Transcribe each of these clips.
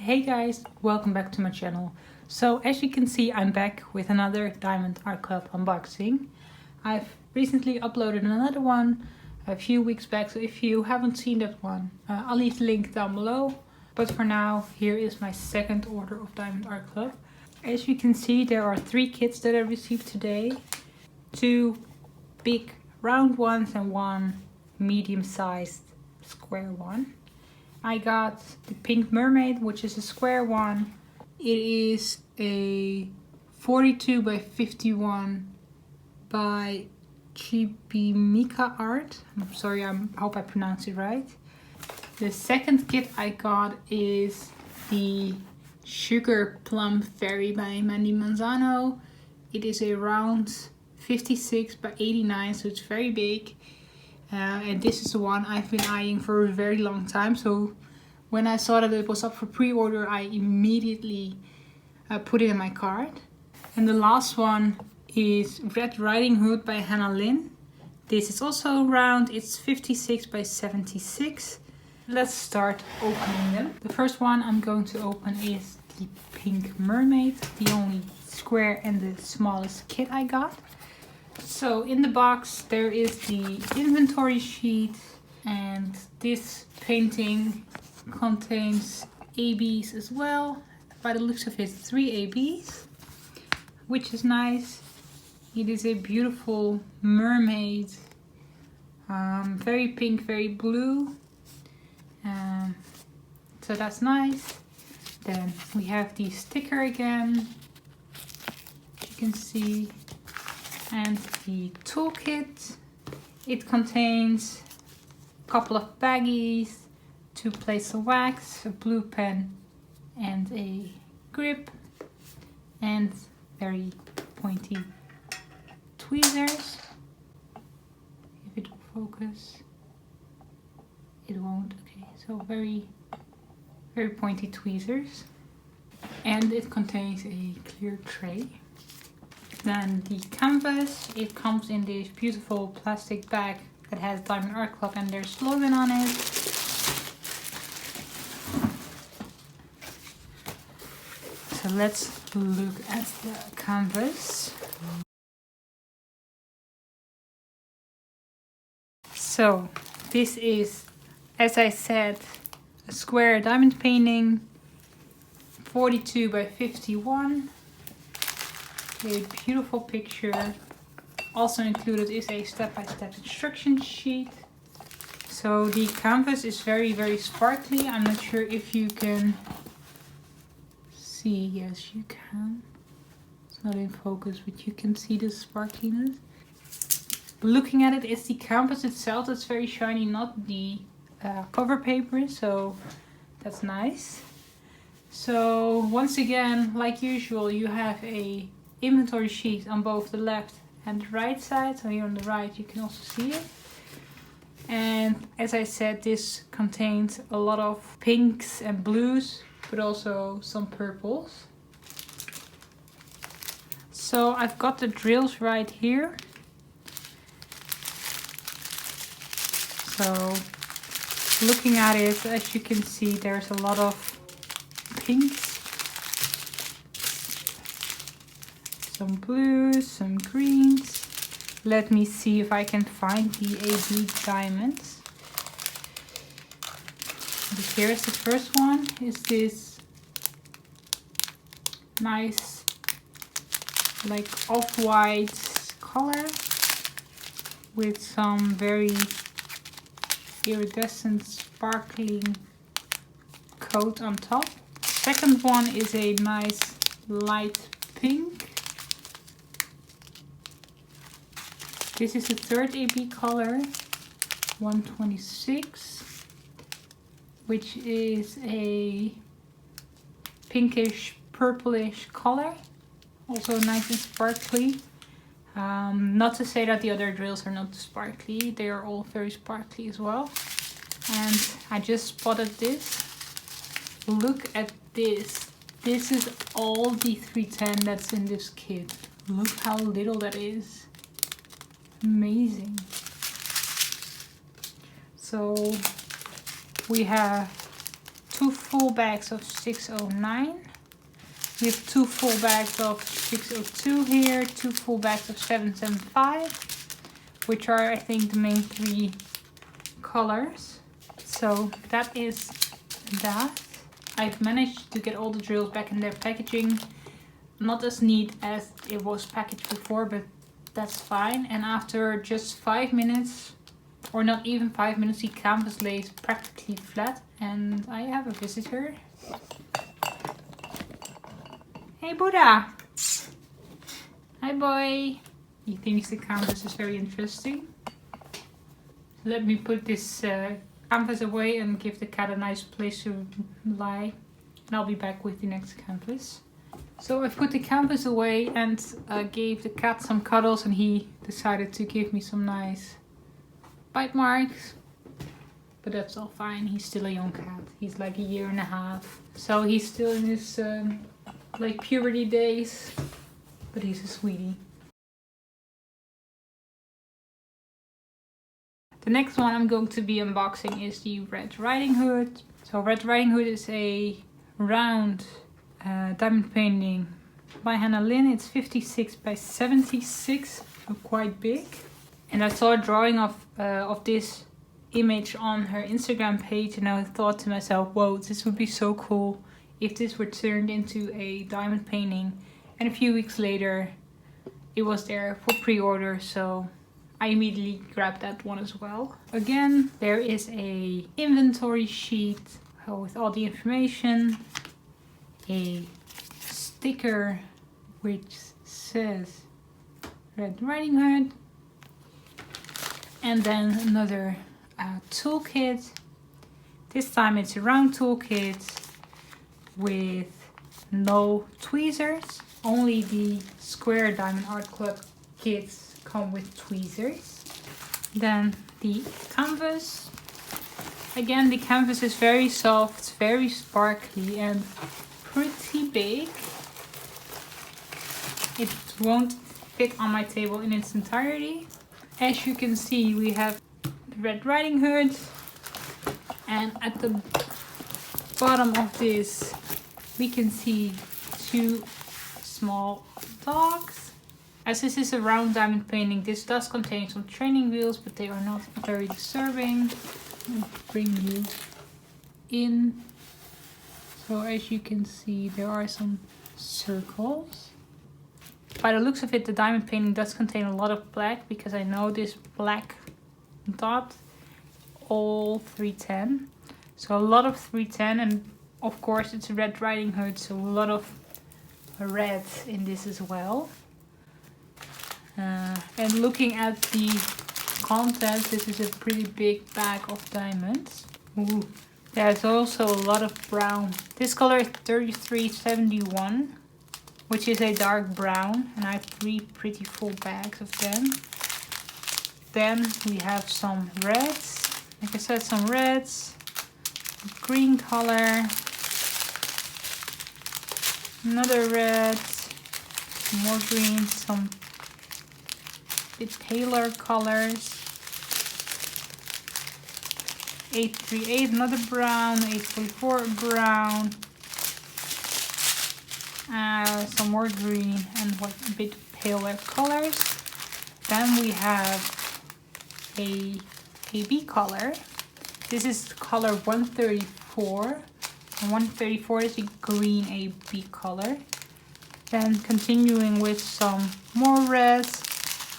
Hey guys, welcome back to my channel. So as you can see, I'm back with another Diamond Art Club unboxing. I've recently uploaded another one a few weeks back, so if you haven't seen that one, I'll leave the link down below. But for now, here is my second order of Diamond Art Club. As you can see, there are 3 kits that I received today. 2 big round ones and 1 medium-sized square one. I got the pink mermaid, which is a square one. It is a 42 by 51 by Chibimika Art. I'm sorry, I hope I pronounced it right. The second kit I got is the Sugar Plum Fairy by Mandy Manzano. It is a round 56 by 89, so it's very big. And this is the one I've been eyeing for a very long time. So when I saw that it was up for pre-order, I immediately put it in my cart. And the last one is Red Riding Hood by Hannah Lynn. This is also round. It's 56 by 76. Let's start opening them. The first one I'm going to open is the pink mermaid, the only square and the smallest kit I got. So in the box there is the inventory sheet, and this painting contains ABs as well. By the looks of it, 3 ABs, which is nice. It is a beautiful mermaid, very pink, very blue, so that's nice. Then we have the sticker again, you can see, and the toolkit. It contains a couple of baggies, 2 plates of wax, a blue pen and a grip, and very pointy tweezers. If it will focus, it won't. Okay, so very pointy tweezers, and it contains a clear tray. Then the canvas, it comes in this beautiful plastic bag that has Diamond Art Club and their slogan on it. So let's look at the canvas. So this is, as I said, a square diamond painting, 42 by 51. A beautiful picture. Also included is a step-by-step instruction sheet. So the canvas is very sparkly. I'm not sure if you can see. Yes, you can. It's not in focus, but you can see the sparkliness. Looking at it, it's the canvas itself that's very shiny, not the cover paper, so that's nice. So once again, like usual, you have a inventory sheet on both the left and the right side. So here on the right you can also see it. And as I said, this contains a lot of pinks and blues, but also some purples. So I've got the drills right here. So looking at it, as you can see, there's a lot of pinks, some blues, some greens. Let me see if I can find the AB diamonds. But here's the first one. Is this nice, like off-white color with some very iridescent, sparkling coat on top. Second one is a nice light pink. This is the third AB color, 126, which is a pinkish purplish color, also nice and sparkly. Not to say that the other drills are not sparkly, they are all very sparkly as well. And I just spotted this. Look at this. This is all the 310 that's in this kit. Look how little that is. Amazing. So we have 2 full bags of 609. We have 2 full bags of 602 here, 2 full bags of 775, which are, I think, the main 3 colors. So that is that. I've managed to get all the drills back in their packaging. Not as neat as it was packaged before, but that's fine. And after just 5 minutes, or not even 5 minutes, the canvas lays practically flat. And I have a visitor. Hey Buddha! Hi boy! He thinks the canvas is very interesting. Let me put this canvas away and give the cat a nice place to lie. And I'll be back with the next canvas. So I've put the canvas away and gave the cat some cuddles, and he decided to give me some nice bite marks. But that's all fine, he's still a young cat. He's like 1.5 years. So he's still in his like puberty days, but he's a sweetie. The next one I'm going to be unboxing is the Red Riding Hood. So Red Riding Hood is a round diamond painting by Hannah Lynn. It's 56 by 76, so quite big. And I saw a drawing of this image on her Instagram page, and I thought to myself, whoa, this would be so cool if this were turned into a diamond painting. And a few weeks later it was there for pre-order, so I immediately grabbed that one as well. Again, there is a inventory sheet with all the information, a sticker which says Red Riding Hood, and then another toolkit. This time it's a round toolkit with no tweezers. Only the square Diamond Art Club kits come with tweezers. Then the canvas. Again, the canvas is very soft, very sparkly, and pretty big. It won't fit on my table in its entirety. As you can see, we have the Red Riding Hood, and at the bottom of this we can see 2 small dogs. As this is a round diamond painting, this does contain some training wheels, but they are not very disturbing. I'll bring you in. So as you can see, there are some circles. By the looks of it, the diamond painting does contain a lot of black, because I know this black dot, all 310. So a lot of 310, and of course it's a Red Riding Hood, so a lot of red in this as well. And looking at the contents, this is a pretty big bag of diamonds. Ooh. There's also a lot of brown. This color is 3371, which is a dark brown, and I have 3 pretty full bags of them. Then we have some reds. Like I said, some reds, green color, another red, more green, some bit paler colors. 838, another brown, 844, brown, some more green, and what a bit paler colors. Then we have a AB color. This is color 134, and 134 is the green AB color. Then continuing with some more reds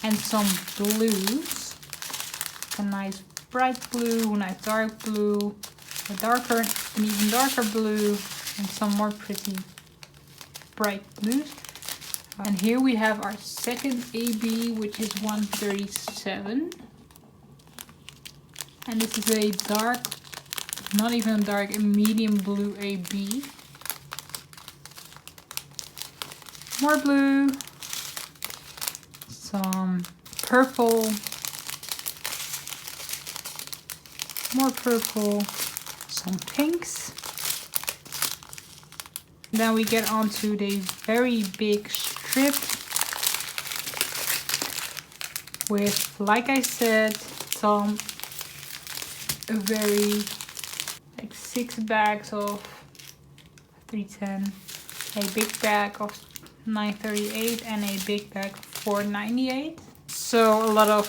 and some blues. A nice bright blue, a nice dark blue, a darker, an even darker blue, and some more pretty bright blues. And here we have our second AB, which is 137. And this is a dark, not even dark, a medium blue AB. More blue, some purple, more purple, some pinks. Then we get onto the very big strip with, like I said, some very like 6 bags of 310, a big bag of 938, and a big bag of 498. So a lot of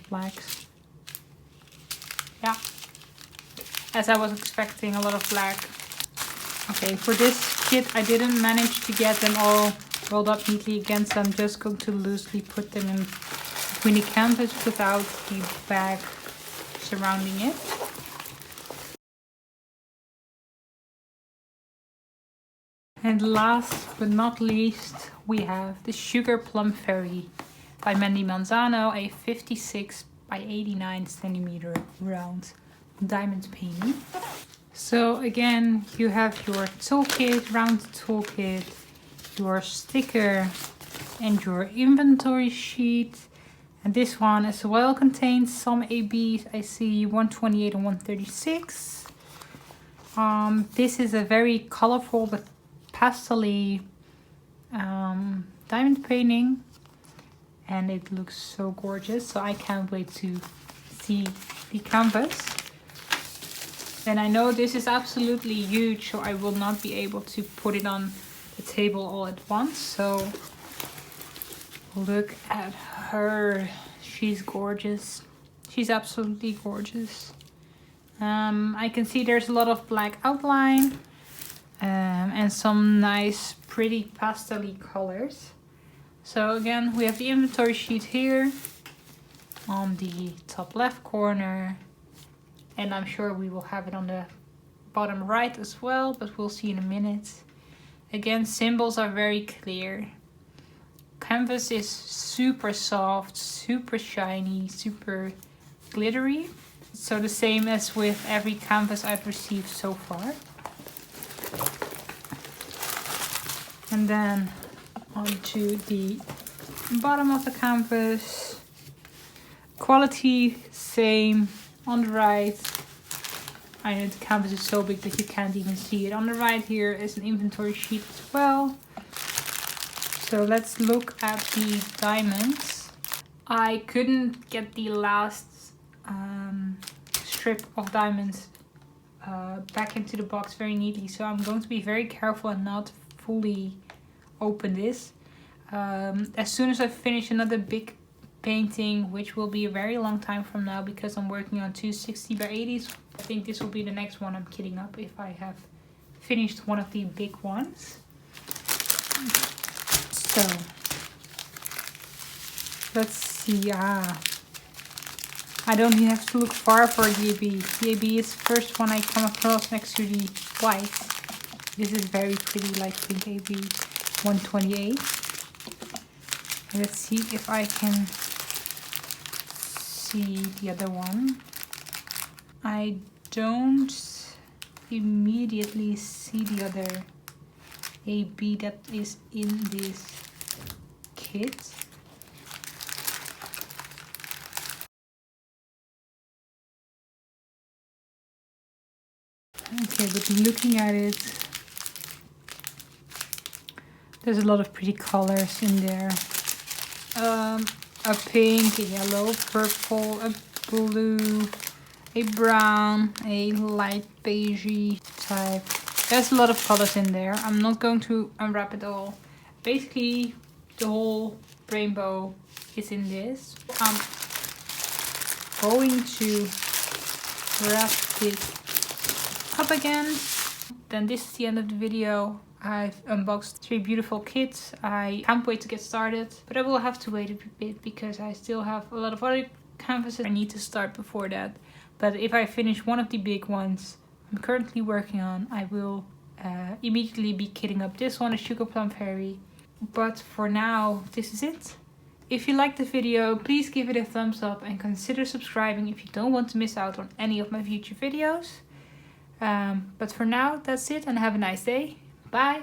blacks. Yeah, as I was expecting, a lot of black. Okay, for this kit I didn't manage to get them all rolled up neatly again, so I'm just going to loosely put them in between the canvas without the bag surrounding it. And last but not least, we have the Sugar Plum Fairy by Mandy Manzano, a 56 by 89 centimeter round diamond painting. So again, you have your toolkit, round toolkit, your sticker, and your inventory sheet. And this one as well contains some ABs. I see 128 and 136. This is a very colorful but pastel-y diamond painting, and it looks so gorgeous. So I can't wait to see the canvas. And I know this is absolutely huge, so I will not be able to put it on the table all at once. So look at her. She's gorgeous. She's absolutely gorgeous. I can see there's a lot of black outline and some nice pretty pastel-y colors. So again, we have the inventory sheet here on the top left corner, and I'm sure we will have it on the bottom right as well, but we'll see in a minute. Again, symbols are very clear. Canvas is super soft, super shiny, super glittery. So the same as with every canvas I've received so far. And then onto the bottom of the canvas. Quality, same. On the right, I know the canvas is so big that you can't even see it. On the right here is an inventory sheet as well. So let's look at the diamonds. I couldn't get the last strip of diamonds back into the box very neatly, so I'm going to be very careful and not fully open this. As soon as I finish another big painting, which will be a very long time from now because I'm working on 260 by 80s. I think this will be the next one I'm kitting up if I have finished one of the big ones. So let's see. I don't even have to look far for the AB. The AB is the first one I come across next to the white. This is very pretty light pink AB 128. Let's see if I can see the other one. I don't immediately see the other AB that is in this kit. Okay, but looking at it, there's a lot of pretty colors in there. A pink, a yellow, purple, a blue, a brown, a light beigey type. There's a lot of colors in there. I'm not going to unwrap it all. Basically, the whole rainbow is in this. I'm going to wrap it up again. Then this is the end of the video. I've unboxed 3 beautiful kits. I can't wait to get started, but I will have to wait a bit because I still have a lot of other canvases I need to start before that. But if I finish one of the big ones I'm currently working on, I will immediately be kitting up this one, a Sugar Plum Fairy. But for now, this is it. If you liked the video, please give it a thumbs up and consider subscribing if you don't want to miss out on any of my future videos. But for now, that's it, and have a nice day. Bye!